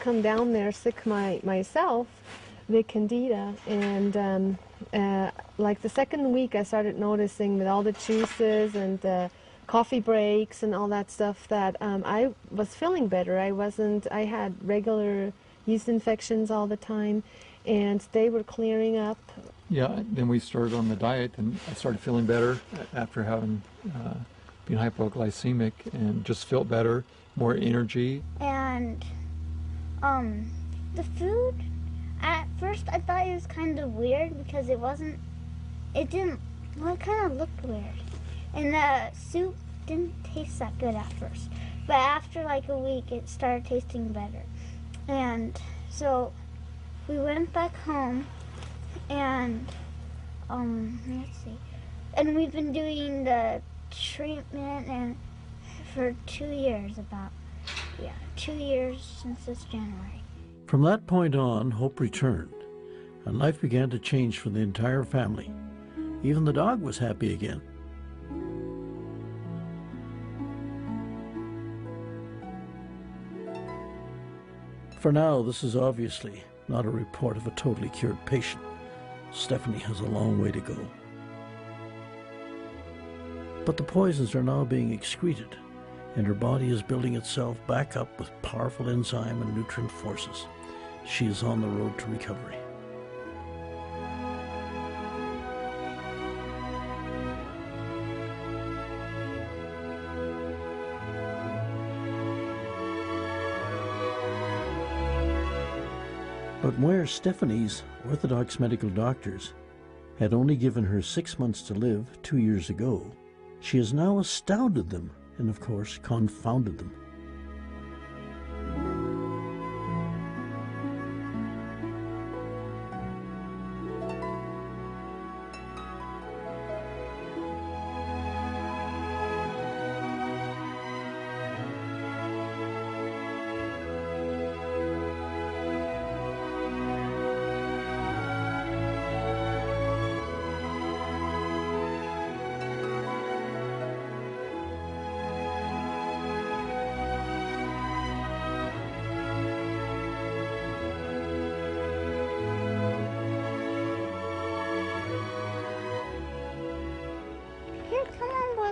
come down there sick myself with candida, and like the second week I started noticing with all the juices and the coffee breaks and all that stuff that I was feeling better. I had regular yeast infections all the time, and they were clearing up. Yeah, then we started on the diet, and I started feeling better after having been hypoglycemic, and just felt better, more energy. And the food, at first I thought it was kind of weird because it kind of looked weird. And the soup didn't taste that good at first. But after like a week, it started tasting better. And so we went back home, and let's see. And we've been doing the treatment and for 2 years 2 years since this January. From that point on, hope returned, and life began to change for the entire family. Even the dog was happy again. For now, this is obviously not a report of a totally cured patient. Stephanie has a long way to go. But the poisons are now being excreted, and her body is building itself back up with powerful enzyme and nutrient forces. She is on the road to recovery. But where Stephanie's Orthodox medical doctors had only given her 6 months to live 2 years ago, she has now astounded them and, of course, confounded them.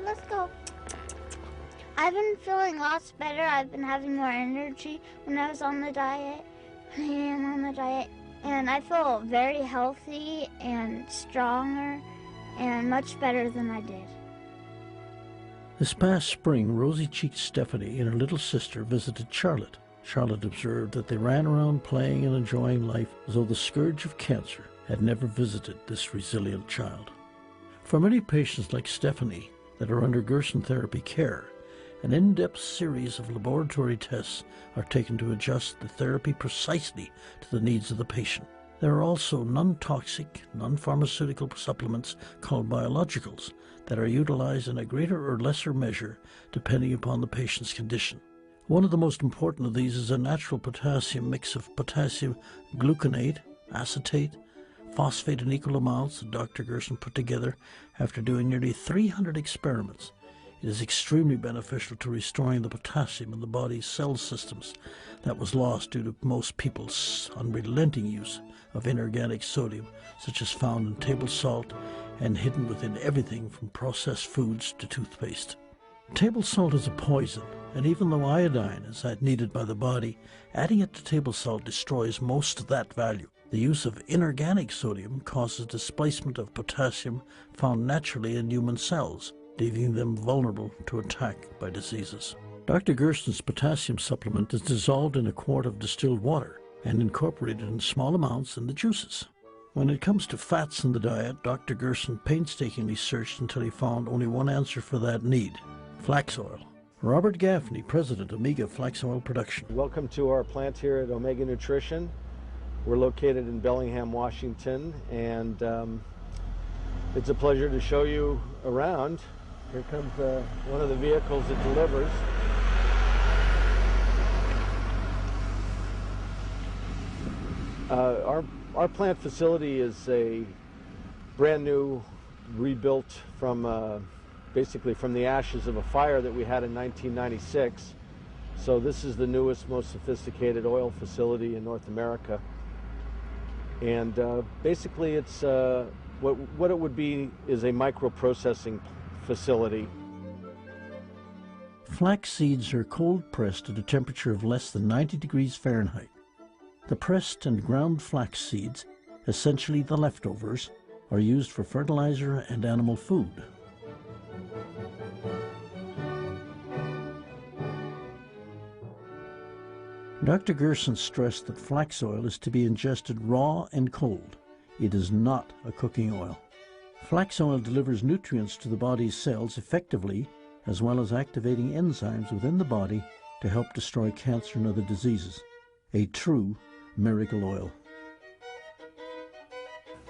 Let's go. I've been feeling lots better. I've been having more energy when I was on the diet. I am on the diet. And I feel very healthy and stronger and much better than I did. This past spring, rosy-cheeked Stephanie and her little sister visited Charlotte. Charlotte observed that they ran around playing and enjoying life as though the scourge of cancer had never visited this resilient child. For many patients like Stephanie that are under Gerson therapy care, an in-depth series of laboratory tests are taken to adjust the therapy precisely to the needs of the patient. There are also non-toxic, non-pharmaceutical supplements called biologicals that are utilized in a greater or lesser measure depending upon the patient's condition. One of the most important of these is a natural potassium mix of potassium gluconate, acetate, phosphate in equal amounts that Dr. Gerson put together after doing nearly 300 experiments. It is extremely beneficial to restoring the potassium in the body's cell systems that was lost due to most people's unrelenting use of inorganic sodium, such as found in table salt and hidden within everything from processed foods to toothpaste. Table salt is a poison, and even though iodine is needed by the body, adding it to table salt destroys most of that value. The use of inorganic sodium causes displacement of potassium found naturally in human cells, leaving them vulnerable to attack by diseases. Dr. Gerson's potassium supplement is dissolved in a quart of distilled water and incorporated in small amounts in the juices. When it comes to fats in the diet, Dr. Gerson painstakingly searched until he found only one answer for that need: flax oil. Robert Gaffney, president of Omega Flax Oil Production. Welcome to our plant here at Omega Nutrition. We're located in Bellingham, Washington, and it's a pleasure to show you around. Here comes one of the vehicles that delivers. Our plant facility is a brand new, rebuilt from basically from the ashes of a fire that we had in 1996. So this is the newest, most sophisticated oil facility in North America. And basically it's what it would be is a microprocessing facility. Flax seeds are cold pressed at a temperature of less than 90 degrees Fahrenheit. The pressed and ground flax seeds, essentially the leftovers, are used for fertilizer and animal food. Dr. Gerson stressed that flax oil is to be ingested raw and cold. It is not a cooking oil. Flax oil delivers nutrients to the body's cells effectively, as well as activating enzymes within the body to help destroy cancer and other diseases. A true miracle oil.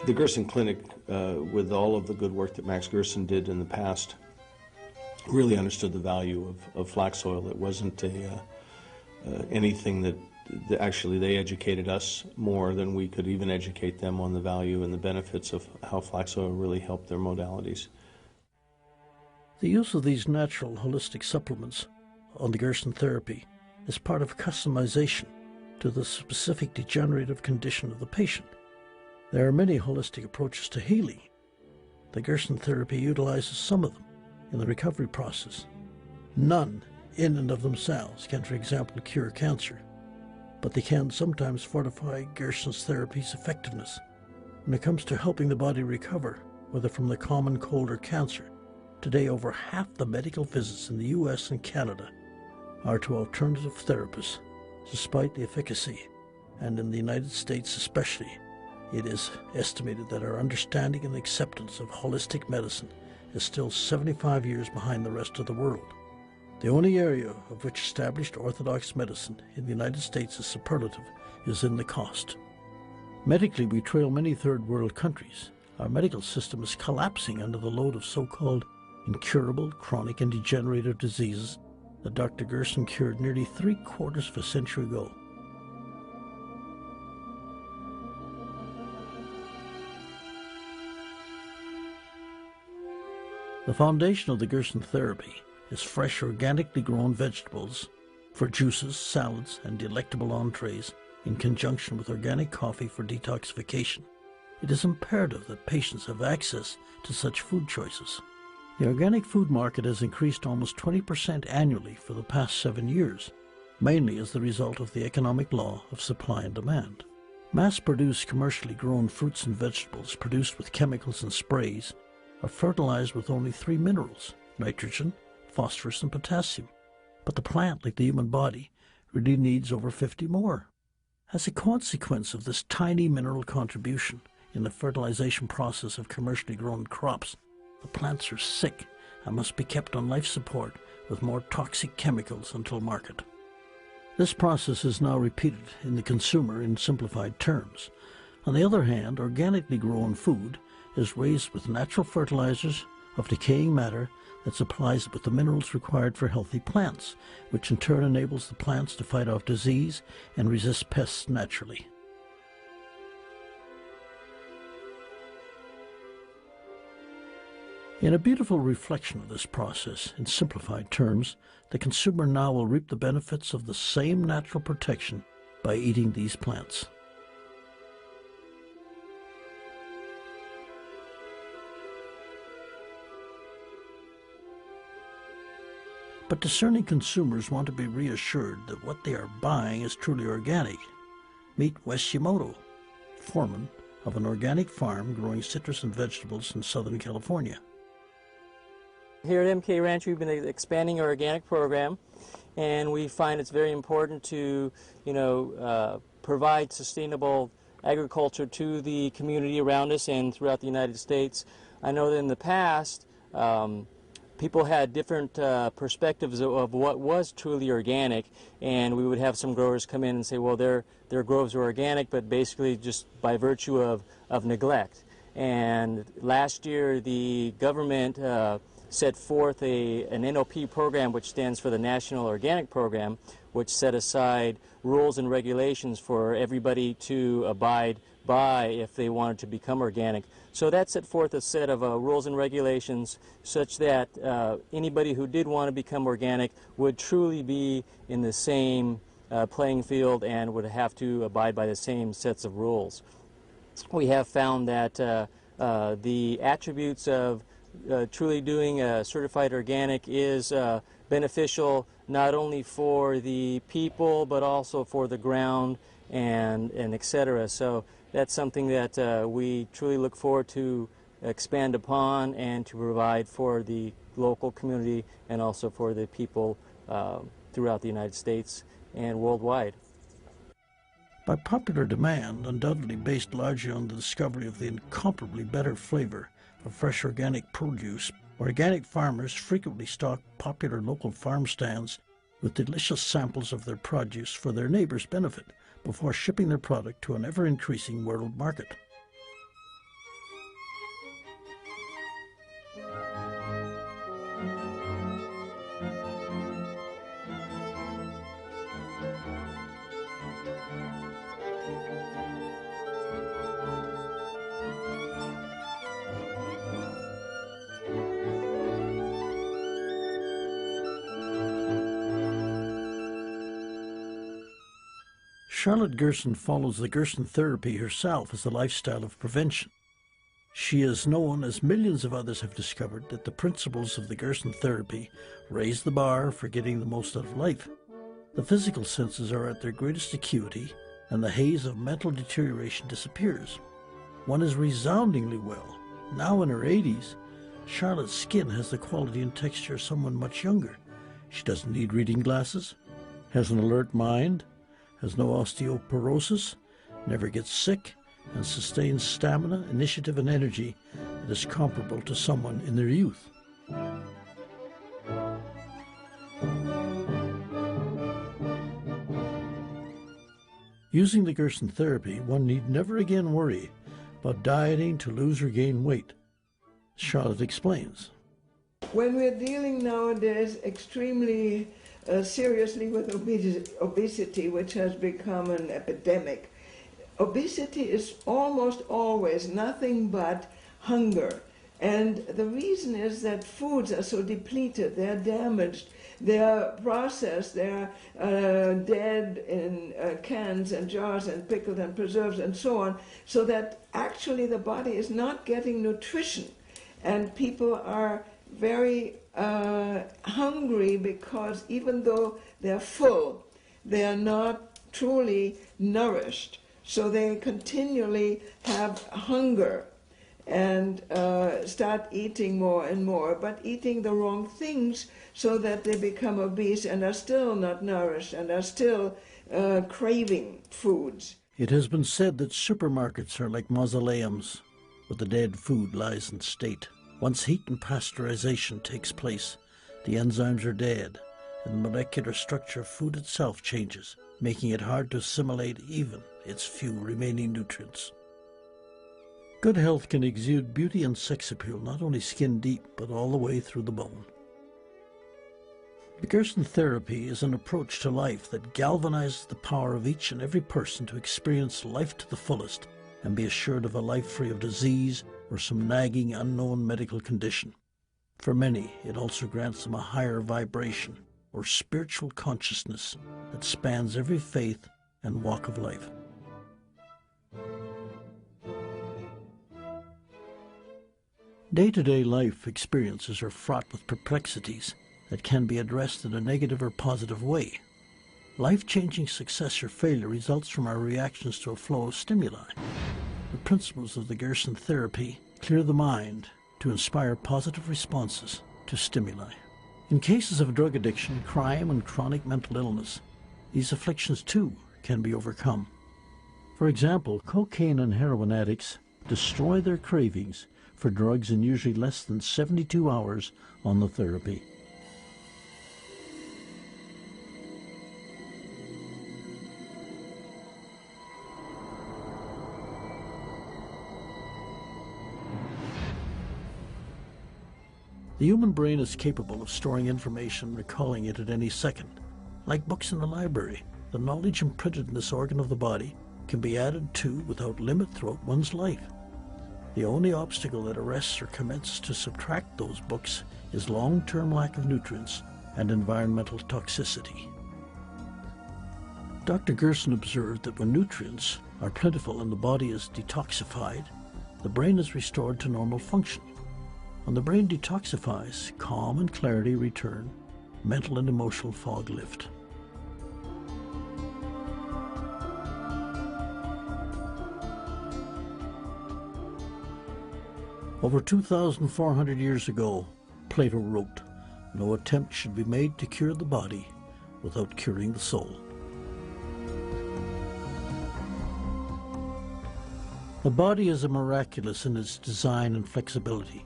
The Gerson Clinic, with all of the good work that Max Gerson did in the past, really understood the value of flax oil. It wasn't anything that actually they educated us more than we could even educate them on the value and the benefits of how flax oil really helped their modalities. The use of these natural holistic supplements on the Gerson therapy is part of customization to the specific degenerative condition of the patient. There are many holistic approaches to healing. The Gerson therapy utilizes some of them in the recovery process. None in and of themselves can, for example, cure cancer, but they can sometimes fortify Gerson's therapy's effectiveness. When it comes to helping the body recover, whether from the common cold or cancer, today over half the medical visits in the US and Canada are to alternative therapists, despite the efficacy, and in the United States especially. It is estimated that our understanding and acceptance of holistic medicine is still 75 years behind the rest of the world. The only area of which established orthodox medicine in the United States is superlative is in the cost. Medically, we trail many third world countries. Our medical system is collapsing under the load of so-called incurable, chronic, and degenerative diseases that Dr. Gerson cured nearly 3/4 of a century ago. The foundation of the Gerson therapy is fresh, organically grown vegetables for juices, salads, and delectable entrees in conjunction with organic coffee for detoxification. It is imperative that patients have access to such food choices. The organic food market has increased almost 20% annually for the past 7 years, mainly as the result of the economic law of supply and demand. Mass-produced, commercially grown fruits and vegetables produced with chemicals and sprays are fertilized with only 3 minerals: nitrogen, phosphorus, and potassium. But the plant, like the human body, really needs over 50 more. As a consequence of this tiny mineral contribution in the fertilization process of commercially grown crops, the plants are sick and must be kept on life support with more toxic chemicals until market. This process is now repeated in the consumer in simplified terms. On the other hand, organically grown food is raised with natural fertilizers of decaying matter that supplies it with the minerals required for healthy plants, which in turn enables the plants to fight off disease and resist pests naturally. In a beautiful reflection of this process, in simplified terms, the consumer now will reap the benefits of the same natural protection by eating these plants. But discerning consumers want to be reassured that what they are buying is truly organic. Meet Wes Shimoto, foreman of an organic farm growing citrus and vegetables in Southern California. Here at MK Ranch, we've been expanding our organic program, and we find it's very important to, provide sustainable agriculture to the community around us and throughout the United States. I know that in the past, people had different perspectives of what was truly organic, and we would have some growers come in and say, well, their groves are organic, but basically just by virtue of neglect. And last year, the government set forth an NOP program, which stands for the National Organic Program, which set aside rules and regulations for everybody to abide by if they wanted to become organic. So that set forth a set of rules and regulations such that anybody who did want to become organic would truly be in the same playing field and would have to abide by the same sets of rules. We have found that the attributes of truly doing certified organic is beneficial not only for the people but also for the ground and etc. So that's something that we truly look forward to expand upon and to provide for the local community and also for the people throughout the United States and worldwide. By popular demand, undoubtedly based largely on the discovery of the incomparably better flavor of fresh organic produce, organic farmers frequently stock popular local farm stands with delicious samples of their produce for their neighbors' benefit before shipping their product to an ever-increasing world market. Charlotte Gerson follows the Gerson therapy herself as a lifestyle of prevention. She is known, as millions of others have discovered, that the principles of the Gerson therapy raise the bar for getting the most out of life. The physical senses are at their greatest acuity, and the haze of mental deterioration disappears. One is resoundingly well. Now in her 80s, Charlotte's skin has the quality and texture of someone much younger. She doesn't need reading glasses, has an alert mind, has no osteoporosis, never gets sick, and sustains stamina, initiative, and energy that is comparable to someone in their youth. Using the Gerson therapy, one need never again worry about dieting to lose or gain weight. Charlotte explains. When we're dealing nowadays extremely seriously with obesity, which has become an epidemic. Obesity is almost always nothing but hunger. And the reason is that foods are so depleted, they're damaged, they're processed, they're dead in cans and jars and pickled and preserved and so on, so that actually the body is not getting nutrition. And people are very hungry because even though they're full, they're not truly nourished. So they continually have hunger and start eating more and more, but eating the wrong things so that they become obese and are still not nourished and are still craving foods. It has been said that supermarkets are like mausoleums, where the dead food lies in state. Once heat and pasteurization takes place, the enzymes are dead, and the molecular structure of food itself changes, making it hard to assimilate even its few remaining nutrients. Good health can exude beauty and sex appeal, not only skin deep, but all the way through the bone. The Gerson therapy is an approach to life that galvanizes the power of each and every person to experience life to the fullest and be assured of a life free of disease or some nagging unknown medical condition. For many, it also grants them a higher vibration or spiritual consciousness that spans every faith and walk of life. Day-to-day life experiences are fraught with perplexities that can be addressed in a negative or positive way. Life-changing success or failure results from our reactions to a flow of stimuli. The principles of the Gerson therapy clear the mind to inspire positive responses to stimuli. In cases of drug addiction, crime, and chronic mental illness, these afflictions too can be overcome. For example, cocaine and heroin addicts destroy their cravings for drugs in usually less than 72 hours on the therapy. The human brain is capable of storing information and recalling it at any second. Like books in the library, the knowledge imprinted in this organ of the body can be added to without limit throughout one's life. The only obstacle that arrests or commences to subtract those books is long-term lack of nutrients and environmental toxicity. Dr. Gerson observed that when nutrients are plentiful and the body is detoxified, the brain is restored to normal function. When the brain detoxifies, calm and clarity return, mental and emotional fog lift. Over 2,400 years ago, Plato wrote, "No attempt should be made to cure the body without curing the soul." The body is miraculous in its design and flexibility.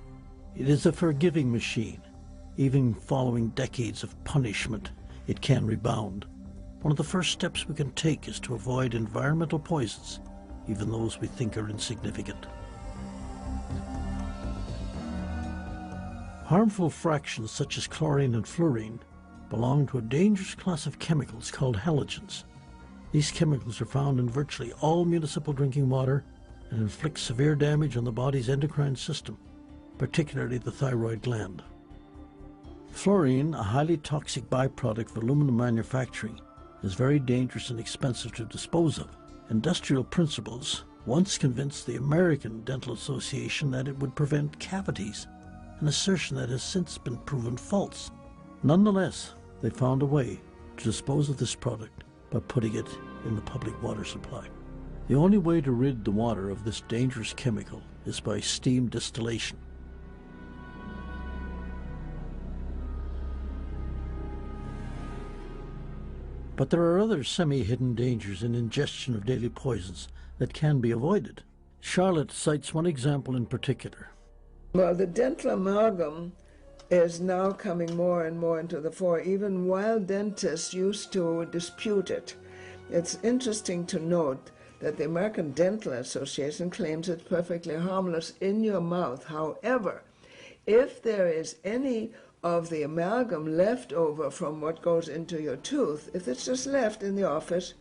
It is a forgiving machine. Even following decades of punishment, it can rebound. One of the first steps we can take is to avoid environmental poisons, even those we think are insignificant. Harmful fractions such as chlorine and fluorine belong to a dangerous class of chemicals called halogens. These chemicals are found in virtually all municipal drinking water and inflict severe damage on the body's endocrine system, particularly the thyroid gland. Fluorine, a highly toxic byproduct of aluminum manufacturing, is very dangerous and expensive to dispose of. Industrial principles once convinced the American Dental Association that it would prevent cavities, an assertion that has since been proven false. Nonetheless, they found a way to dispose of this product by putting it in the public water supply. The only way to rid the water of this dangerous chemical is by steam distillation. But there are other semi-hidden dangers in ingestion of daily poisons that can be avoided. Charlotte cites one example in particular. Well, the dental amalgam is now coming more and more into the fore, even while dentists used to dispute it. It's interesting to note that the American Dental Association claims it's perfectly harmless in your mouth. However, if there is any of the amalgam left over from what goes into your tooth, if it's just left in the office,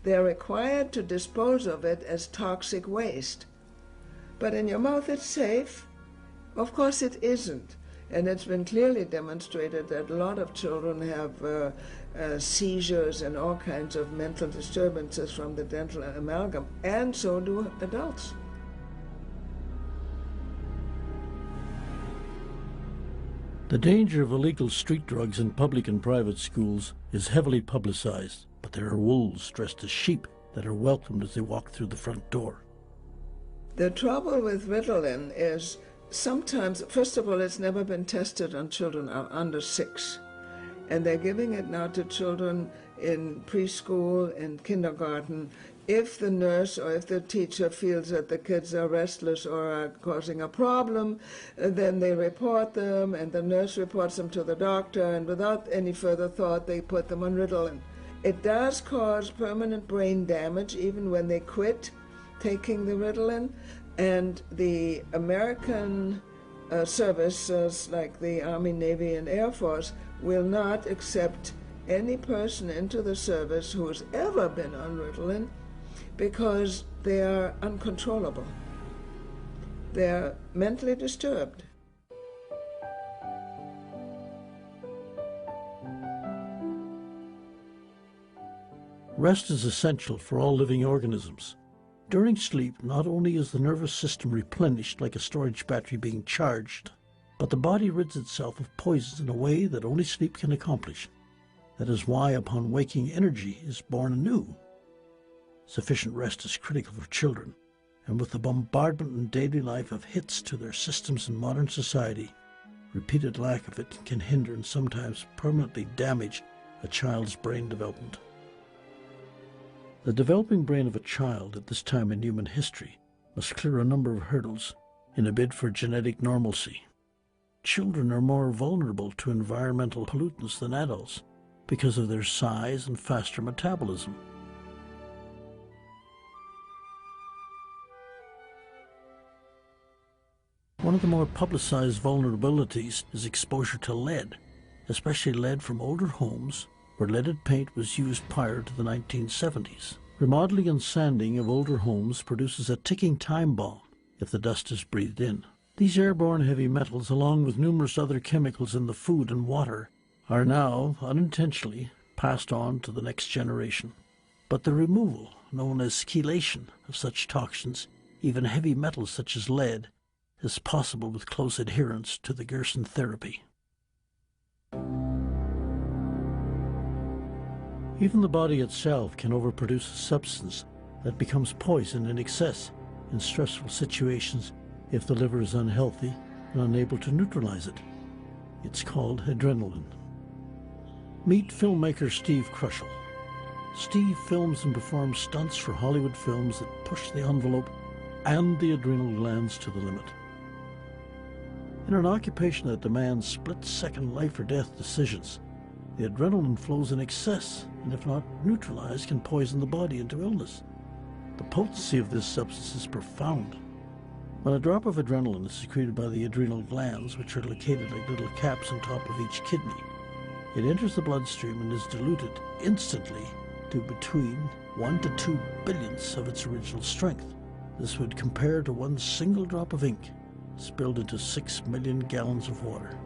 they're required to dispose of it as toxic waste. But in your mouth it's safe. Of course it isn't. And it's been clearly demonstrated that a lot of children have seizures and all kinds of mental disturbances from the dental amalgam, and so do adults. The danger of illegal street drugs in public and private schools is heavily publicized, but there are wolves dressed as sheep that are welcomed as they walk through the front door. The trouble with Ritalin is sometimes, first of all, it's never been tested on children under 6. And they're giving it now to children in preschool and kindergarten. If the nurse or if the teacher feels that the kids are restless or are causing a problem, then they report them, and the nurse reports them to the doctor, and without any further thought, they put them on Ritalin. It does cause permanent brain damage even when they quit taking the Ritalin, and the American services like the Army, Navy, and Air Force will not accept any person into the service who has ever been on Ritalin because they are uncontrollable. They're mentally disturbed. Rest is essential for all living organisms. During sleep, not only is the nervous system replenished like a storage battery being charged, but the body rids itself of poisons in a way that only sleep can accomplish. That is why upon waking energy is born anew. Sufficient rest is critical for children, and with the bombardment in daily life of hits to their systems in modern society, repeated lack of it can hinder and sometimes permanently damage a child's brain development. The developing brain of a child at this time in human history must clear a number of hurdles in a bid for genetic normalcy. Children are more vulnerable to environmental pollutants than adults because of their size and faster metabolism. One of the more publicized vulnerabilities is exposure to lead, especially lead from older homes where leaded paint was used prior to the 1970s. Remodeling and sanding of older homes produces a ticking time bomb if the dust is breathed in. These airborne heavy metals, along with numerous other chemicals in the food and water, are now, unintentionally, passed on to the next generation. But the removal, known as chelation, of such toxins, even heavy metals such as lead, is possible with close adherence to the Gerson therapy. Even the body itself can overproduce a substance that becomes poison in excess in stressful situations if the liver is unhealthy and unable to neutralize it. It's called adrenaline. Meet filmmaker Steve Krushel. Steve films and performs stunts for Hollywood films that push the envelope and the adrenal glands to the limit. In an occupation that demands split-second life-or-death decisions, the adrenaline flows in excess, and if not neutralized, can poison the body into illness. The potency of this substance is profound. When a drop of adrenaline is secreted by the adrenal glands, which are located like little caps on top of each kidney, it enters the bloodstream and is diluted instantly to between 1 to 2 billionths of its original strength. This would compare to one single drop of ink spilled into 6 million gallons of water.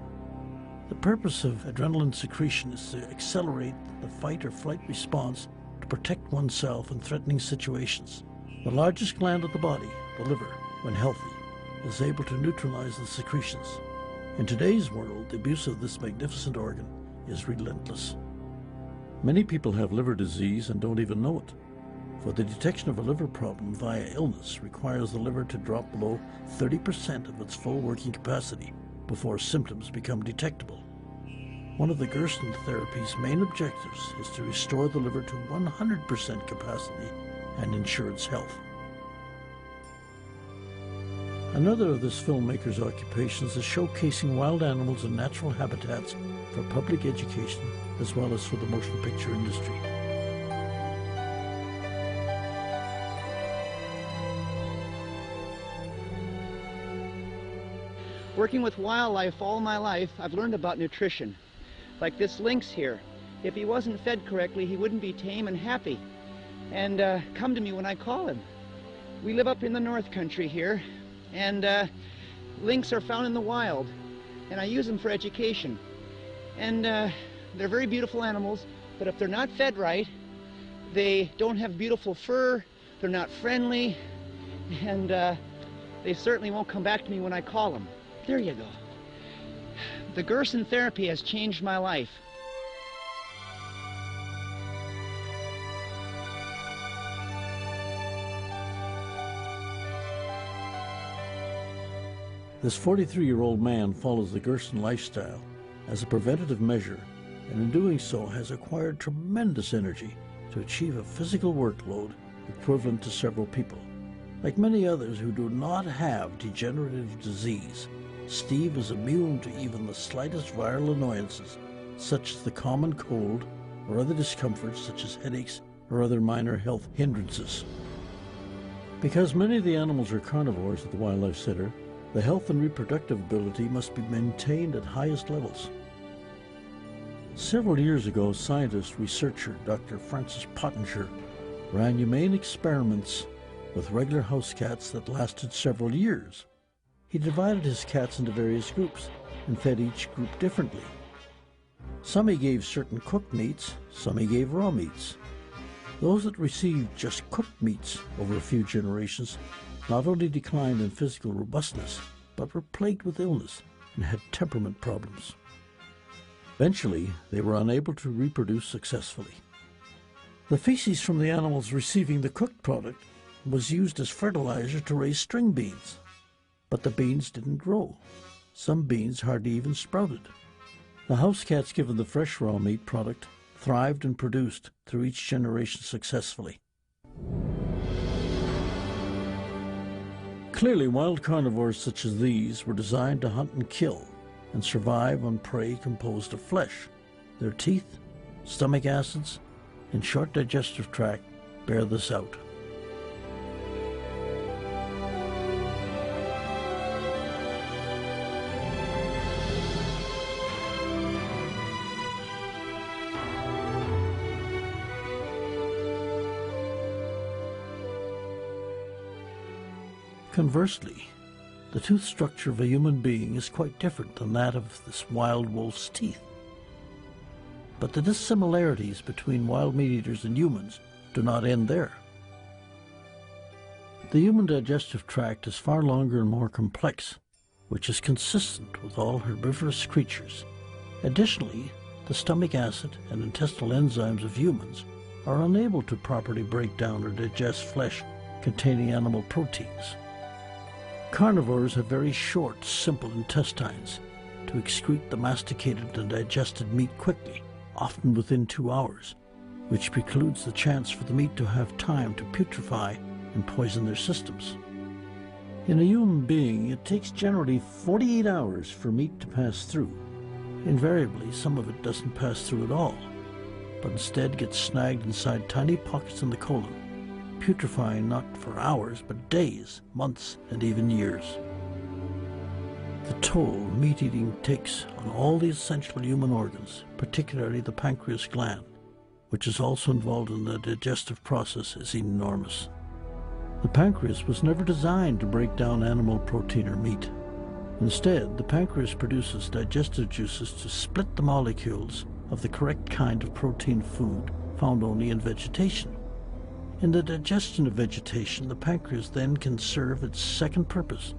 The purpose of adrenaline secretion is to accelerate the fight or flight response to protect oneself in threatening situations. The largest gland of the body, the liver, when healthy, is able to neutralize the secretions. In today's world, the abuse of this magnificent organ is relentless. Many people have liver disease and don't even know it. For the detection of a liver problem via illness requires the liver to drop below 30% of its full working capacity before symptoms become detectable. One of the Gerson therapy's main objectives is to restore the liver to 100% capacity and ensure its health. Another of this filmmaker's occupations is showcasing wild animals in natural habitats for public education as well as for the motion picture industry. Working with wildlife all my life, I've learned about nutrition. Like this lynx here. If he wasn't fed correctly, he wouldn't be tame and happy and come to me when I call him. We live up in the North Country here, and lynx are found in the wild, and I use them for education. And they're very beautiful animals, but if they're not fed right, they don't have beautiful fur, they're not friendly, and they certainly won't come back to me when I call them. There you go. The Gerson therapy has changed my life. This 43-year-old man follows the Gerson lifestyle as a preventative measure, and in doing so has acquired tremendous energy to achieve a physical workload equivalent to several people. Like many others who do not have degenerative disease, Steve is immune to even the slightest viral annoyances, such as the common cold or other discomforts such as headaches or other minor health hindrances. Because many of the animals are carnivores at the Wildlife Center, the health and reproductive ability must be maintained at highest levels. Several years ago, scientist researcher Dr. Francis Pottinger ran humane experiments with regular house cats that lasted several years. He divided his cats into various groups and fed each group differently. Some he gave certain cooked meats, some he gave raw meats. Those that received just cooked meats over a few generations not only declined in physical robustness, but were plagued with illness and had temperament problems. Eventually, they were unable to reproduce successfully. The feces from the animals receiving the cooked product was used as fertilizer to raise string beans. But the beans didn't grow. Some beans hardly even sprouted. The house cats given the fresh raw meat product thrived and produced through each generation successfully. Clearly, wild carnivores such as these were designed to hunt and kill and survive on prey composed of flesh. Their teeth, stomach acids, and short digestive tract bear this out. Conversely, the tooth structure of a human being is quite different than that of this wild wolf's teeth. But the dissimilarities between wild meat eaters and humans do not end there. The human digestive tract is far longer and more complex, which is consistent with all herbivorous creatures. Additionally, the stomach acid and intestinal enzymes of humans are unable to properly break down or digest flesh containing animal proteins. Carnivores have very short, simple intestines to excrete the masticated and digested meat quickly, often within 2 hours, which precludes the chance for the meat to have time to putrefy and poison their systems. In a human being, it takes generally 48 hours for meat to pass through. Invariably, some of it doesn't pass through at all, but instead gets snagged inside tiny pockets in the colon, putrefying not for hours, but days, months, and even years. The toll meat eating takes on all the essential human organs, particularly the pancreas gland, which is also involved in the digestive process, is enormous. The pancreas was never designed to break down animal protein or meat. Instead, the pancreas produces digestive juices to split the molecules of the correct kind of protein food found only in vegetation. In the digestion of vegetation, the pancreas then can serve its second purpose,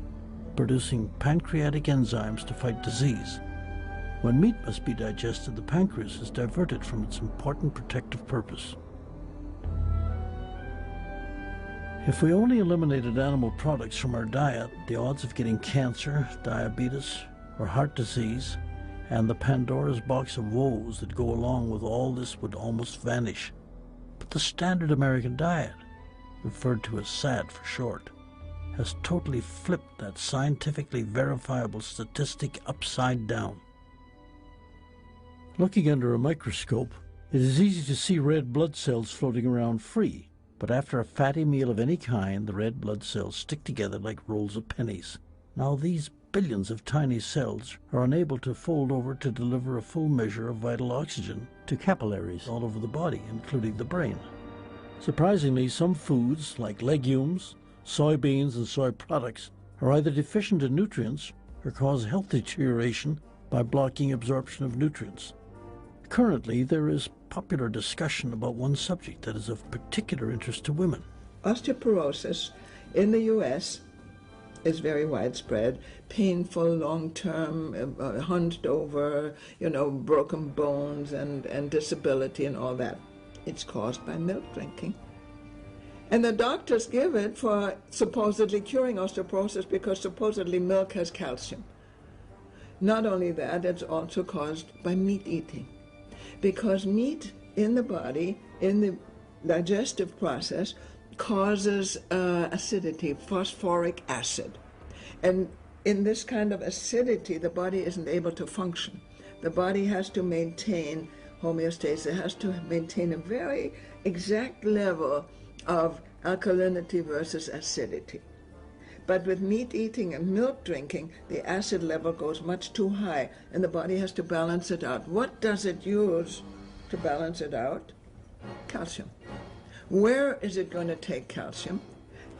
producing pancreatic enzymes to fight disease. When meat must be digested, the pancreas is diverted from its important protective purpose. If we only eliminated animal products from our diet, the odds of getting cancer, diabetes, or heart disease, and the Pandora's box of woes that go along with all this would almost vanish. But the standard American diet, referred to as SAD for short, has totally flipped that scientifically verifiable statistic upside down. Looking under a microscope, it is easy to see red blood cells floating around free, but after a fatty meal of any kind, the red blood cells stick together like rolls of pennies. Now these billions of tiny cells are unable to fold over to deliver a full measure of vital oxygen to capillaries all over the body, including the brain. Surprisingly, some foods, like legumes, soybeans, and soy products, are either deficient in nutrients or cause health deterioration by blocking absorption of nutrients. Currently, there is popular discussion about one subject that is of particular interest to women. Osteoporosis in the U.S. is very widespread, painful, long-term, hunched over, broken bones and disability and all that. It's caused by milk drinking. And the doctors give it for supposedly curing osteoporosis because supposedly milk has calcium. Not only that, it's also caused by meat eating. Because meat in the body, in the digestive process, causes acidity, phosphoric acid. And in this kind of acidity, the body isn't able to function. The body has to maintain homeostasis, it has to maintain a very exact level of alkalinity versus acidity. But with meat eating and milk drinking, the acid level goes much too high, and the body has to balance it out. What does it use to balance it out? Calcium. Where is it going to take calcium?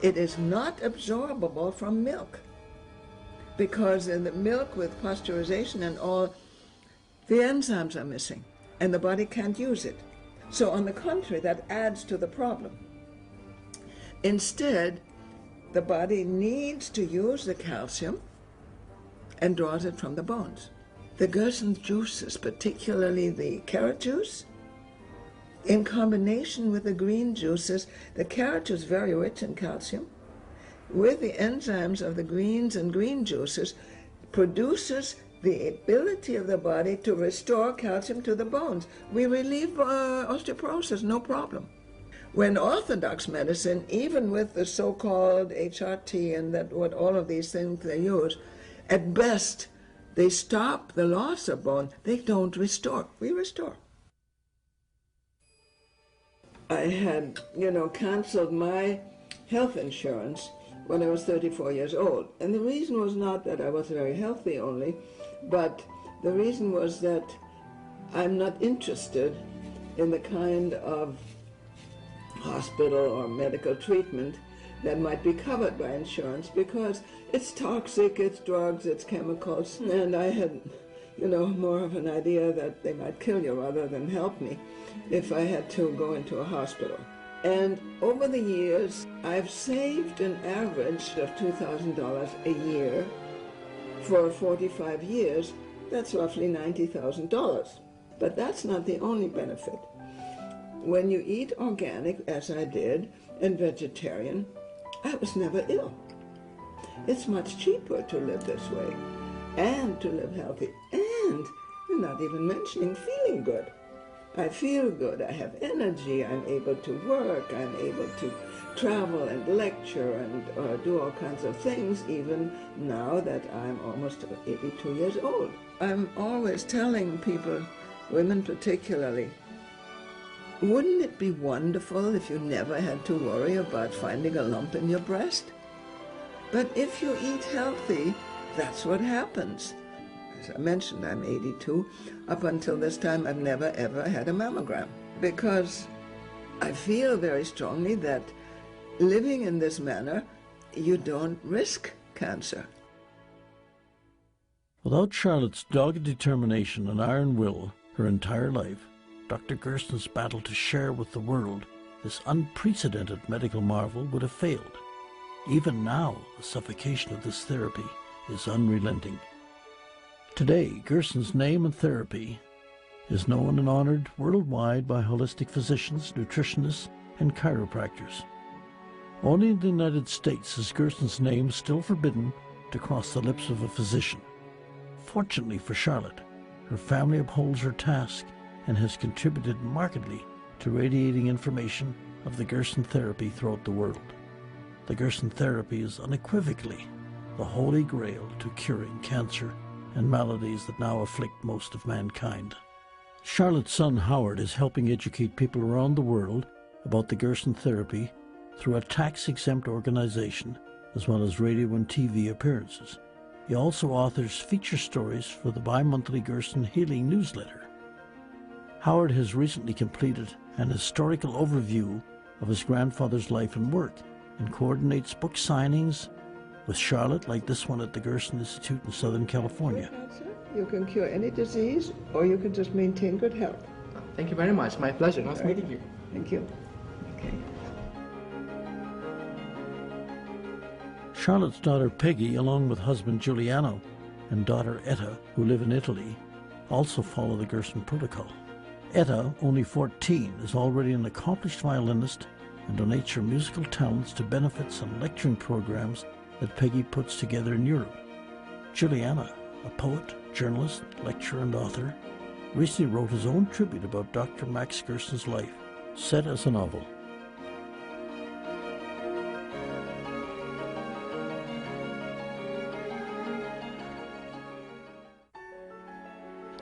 It is not absorbable from milk, because in the milk with pasteurization and all, the enzymes are missing, and the body can't use it. So on the contrary, that adds to the problem. Instead, the body needs to use the calcium and draws it from the bones. The Gerson juices, particularly the carrot juice, in combination with the green juices, the carrot juice is very rich in calcium, with the enzymes of the greens and green juices, produces the ability of the body to restore calcium to the bones. We relieve osteoporosis, no problem. When orthodox medicine, even with the so-called HRT and what all of these things they use, at best they stop the loss of bone. They don't restore. We restore. I had, canceled my health insurance when I was 34 years old. And the reason was not that I was very healthy only, but the reason was that I'm not interested in the kind of hospital or medical treatment that might be covered by insurance, because it's toxic, it's drugs, it's chemicals, and I had, more of an idea that they might kill you rather than help me if I had to go into a hospital. And over the years, I've saved an average of $2,000 a year. For 45 years, that's roughly $90,000. But that's not the only benefit. When you eat organic, as I did, and vegetarian, I was never ill. It's much cheaper to live this way, and to live healthy, and we're not even mentioning feeling good. I feel good, I have energy, I'm able to work, I'm able to travel and lecture and do all kinds of things, even now that I'm almost 82 years old. I'm always telling people, women particularly, wouldn't it be wonderful if you never had to worry about finding a lump in your breast? But if you eat healthy, that's what happens. As I mentioned, I'm 82. Up until this time, I've never ever had a mammogram, because I feel very strongly that living in this manner, you don't risk cancer. Without Charlotte's dogged determination and iron will her entire life, Dr. Gerson's battle to share with the world this unprecedented medical marvel would have failed. Even now, the suffocation of this therapy is unrelenting. Today, Gerson's name and therapy is known and honored worldwide by holistic physicians, nutritionists, and chiropractors. Only in the United States is Gerson's name still forbidden to cross the lips of a physician. Fortunately for Charlotte, her family upholds her task and has contributed markedly to radiating information of the Gerson therapy throughout the world. The Gerson therapy is unequivocally the holy grail to curing cancer and maladies that now afflict most of mankind. Charlotte's son Howard is helping educate people around the world about the Gerson therapy through a tax-exempt organization, as well as radio and TV appearances. He also authors feature stories for the bi-monthly Gerson Healing newsletter. Howard has recently completed an historical overview of his grandfather's life and work, and coordinates book signings with Charlotte, like this one at the Gerson Institute in Southern California. You can cure any disease, or you can just maintain good health. Thank you very much. My pleasure. Nice meeting you. Thank you. Okay. Charlotte's daughter Peggy, along with husband Giuliano and daughter Etta, who live in Italy, also follow the Gerson protocol. Etta, only 14, is already an accomplished violinist and donates her musical talents to benefits and lecturing programs that Peggy puts together in Europe. Giuliano, a poet, journalist, lecturer, and author, recently wrote his own tribute about Dr. Max Gerson's life, set as a novel.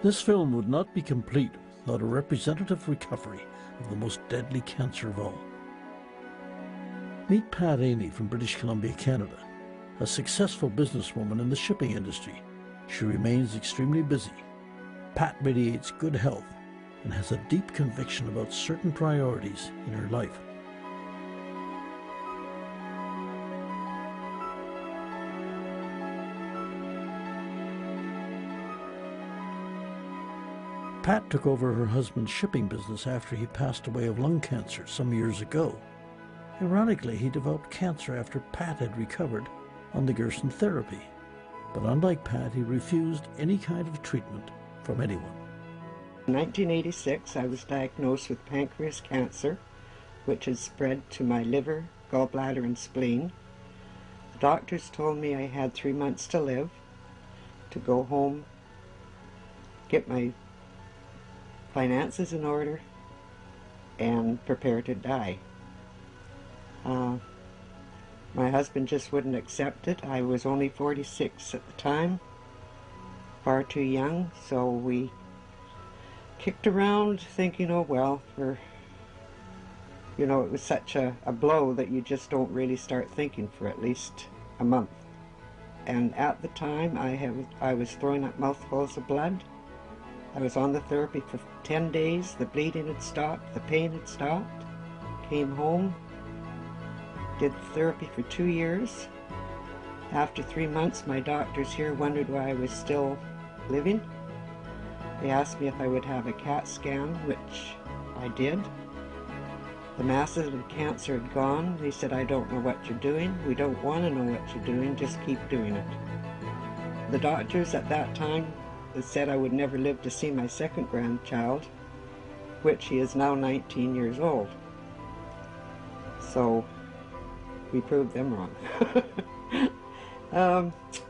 This film would not be complete without a representative recovery of the most deadly cancer of all. Meet Pat Aney from British Columbia, Canada. A successful businesswoman in the shipping industry, she remains extremely busy. Pat radiates good health and has a deep conviction about certain priorities in her life. Pat took over her husband's shipping business after he passed away of lung cancer some years ago. Ironically, he developed cancer after Pat had recovered on the Gerson therapy. But unlike Pat, he refused any kind of treatment from anyone. In 1986, I was diagnosed with pancreas cancer, which had spread to my liver, gallbladder, and spleen. The doctors told me I had 3 months to live, to go home, get my finances in order, and prepare to die. My husband just wouldn't accept it. I was only 46 at the time, far too young, so we kicked around thinking, oh well, it was such a blow that you just don't really start thinking for at least a month. And at the time, I was throwing up mouthfuls of blood. I was on the therapy for 10 days. The bleeding had stopped, the pain had stopped. came home, did therapy for 2 years. After 3 months, my doctors here wondered why I was still living. They asked me if I would have a CAT scan, which I did. The masses of cancer had gone. They said, "I don't know what you're doing. We don't want to know what you're doing. Just keep doing it." The doctors at that time said I would never live to see my second grandchild, which he is now 19 years old. So we proved them wrong.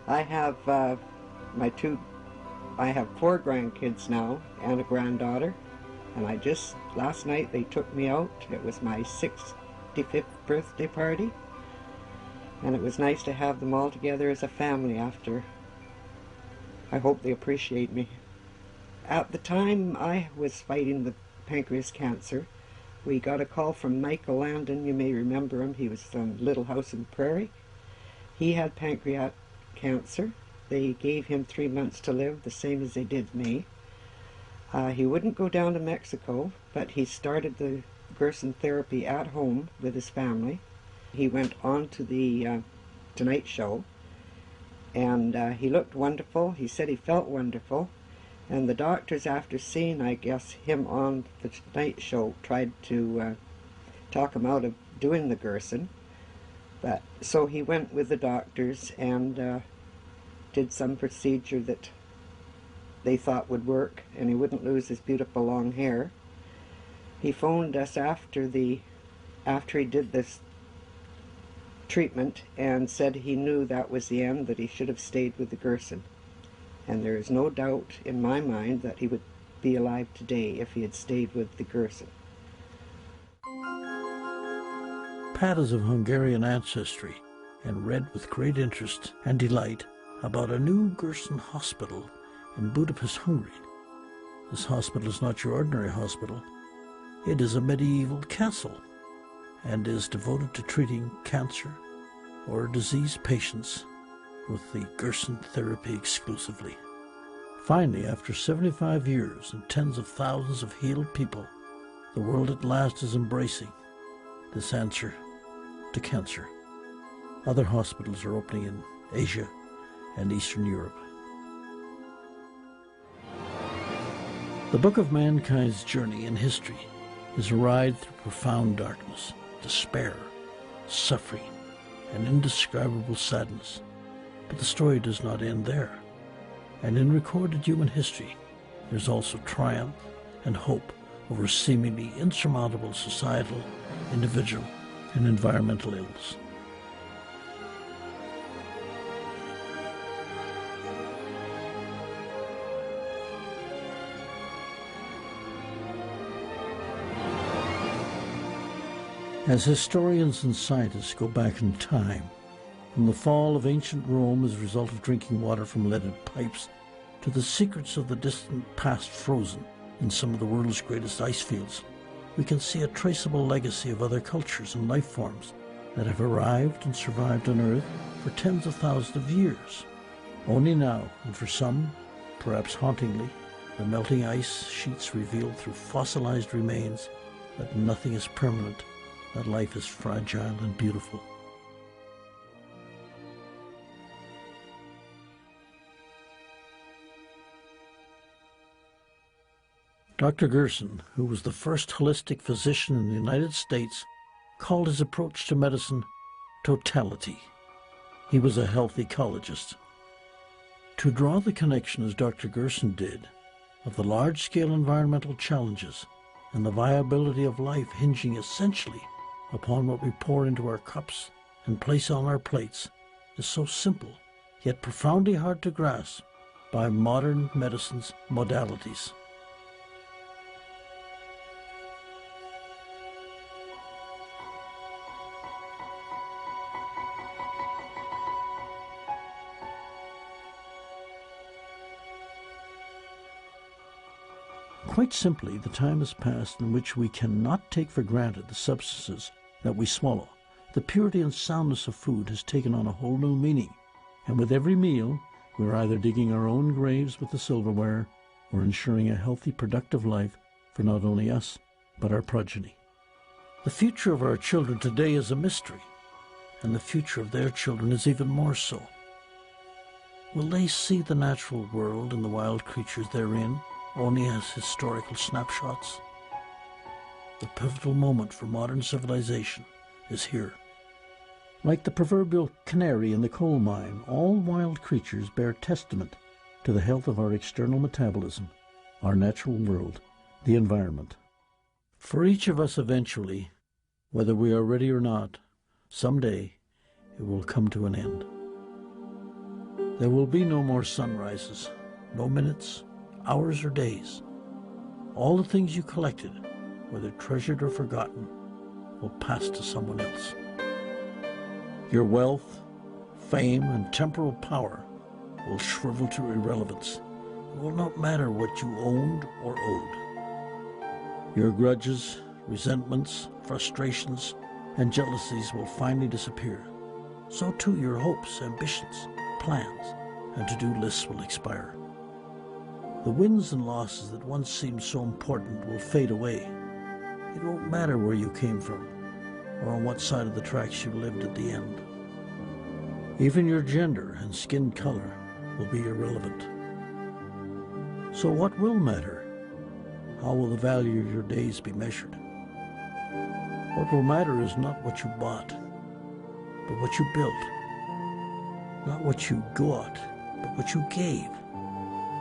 I have I have 4 grandkids now and a granddaughter, and last night they took me out. It was my 65th birthday party, and it was nice to have them all together as a family after. I hope they appreciate me. At the time I was fighting the pancreas cancer, we got a call from Michael Landon. You may remember him. He was from Little House on the Prairie. He had pancreatic cancer. They gave him 3 months to live, the same as they did me. He wouldn't go down to Mexico, but he started the Gerson therapy at home with his family. He went on to the Tonight Show, and he looked wonderful. He said he felt wonderful. And the doctors, after seeing, I guess, him on the Tonight Show, tried to talk him out of doing the Gerson. But so he went with the doctors and did some procedure that they thought would work, and he wouldn't lose his beautiful long hair. He phoned us after he did this treatment and said he knew that was the end, that he should have stayed with the Gerson. And there is no doubt in my mind that he would be alive today if he had stayed with the Gerson. Pat is of Hungarian ancestry and read with great interest and delight about a new Gerson hospital in Budapest, Hungary. This hospital is not your ordinary hospital. It is a medieval castle and is devoted to treating cancer or disease patients with the Gerson therapy exclusively. Finally, after 75 years and tens of thousands of healed people, the world at last is embracing this answer to cancer. Other hospitals are opening in Asia and Eastern Europe. The book of mankind's journey in history is a ride through profound darkness, despair, suffering, and indescribable sadness. But the story does not end there. And in recorded human history, there's also triumph and hope over seemingly insurmountable societal, individual, and environmental ills. As historians and scientists go back in time, from the fall of ancient Rome as a result of drinking water from leaded pipes, to the secrets of the distant past frozen in some of the world's greatest ice fields, we can see a traceable legacy of other cultures and life forms that have arrived and survived on Earth for tens of thousands of years. Only now, and for some, perhaps hauntingly, the melting ice sheets reveal through fossilized remains that nothing is permanent, that life is fragile and beautiful. Dr. Gerson, who was the first holistic physician in the United States, called his approach to medicine totality. He was a health ecologist. To draw the connection, as Dr. Gerson did, of the large-scale environmental challenges and the viability of life hinging essentially upon what we pour into our cups and place on our plates, is so simple, yet profoundly hard to grasp by modern medicine's modalities. Quite simply, the time has passed in which we cannot take for granted the substances that we swallow. The purity and soundness of food has taken on a whole new meaning, and with every meal, we're either digging our own graves with the silverware or ensuring a healthy, productive life for not only us, but our progeny. The future of our children today is a mystery, and the future of their children is even more so. Will they see the natural world and the wild creatures therein only as historical snapshots? The pivotal moment for modern civilization is here. Like the proverbial canary in the coal mine, all wild creatures bear testament to the health of our external metabolism, our natural world, the environment. For each of us eventually, whether we are ready or not, someday it will come to an end. There will be no more sunrises, no minutes, hours, or days. All the things you collected, whether treasured or forgotten, will pass to someone else. Your wealth, fame, and temporal power will shrivel to irrelevance. It will not matter what you owned or owed. Your grudges, resentments, frustrations, and jealousies will finally disappear. So too your hopes, ambitions, plans, and to-do lists will expire. The wins and losses that once seemed so important will fade away. It won't matter where you came from, or on what side of the tracks you lived at the end. Even your gender and skin color will be irrelevant. So what will matter? How will the value of your days be measured? What will matter is not what you bought, but what you built. Not what you got, but what you gave.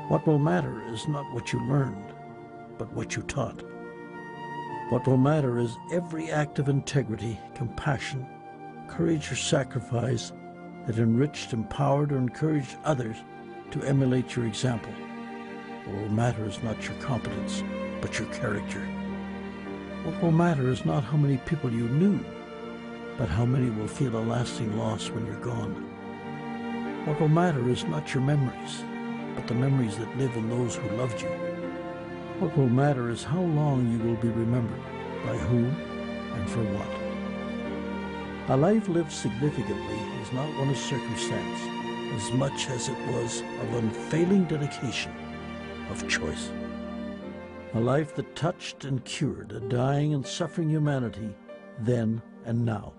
What will matter is not what you learned, but what you taught. What will matter is every act of integrity, compassion, courage, or sacrifice that enriched, empowered, or encouraged others to emulate your example. What will matter is not your competence, but your character. What will matter is not how many people you knew, but how many will feel a lasting loss when you're gone. What will matter is not your memories, but the memories that live in those who loved you. What will matter is how long you will be remembered, by whom, and for what. A life lived significantly is not one of circumstance, as much as it was of unfailing dedication, of choice. A life that touched and cured a dying and suffering humanity then and now.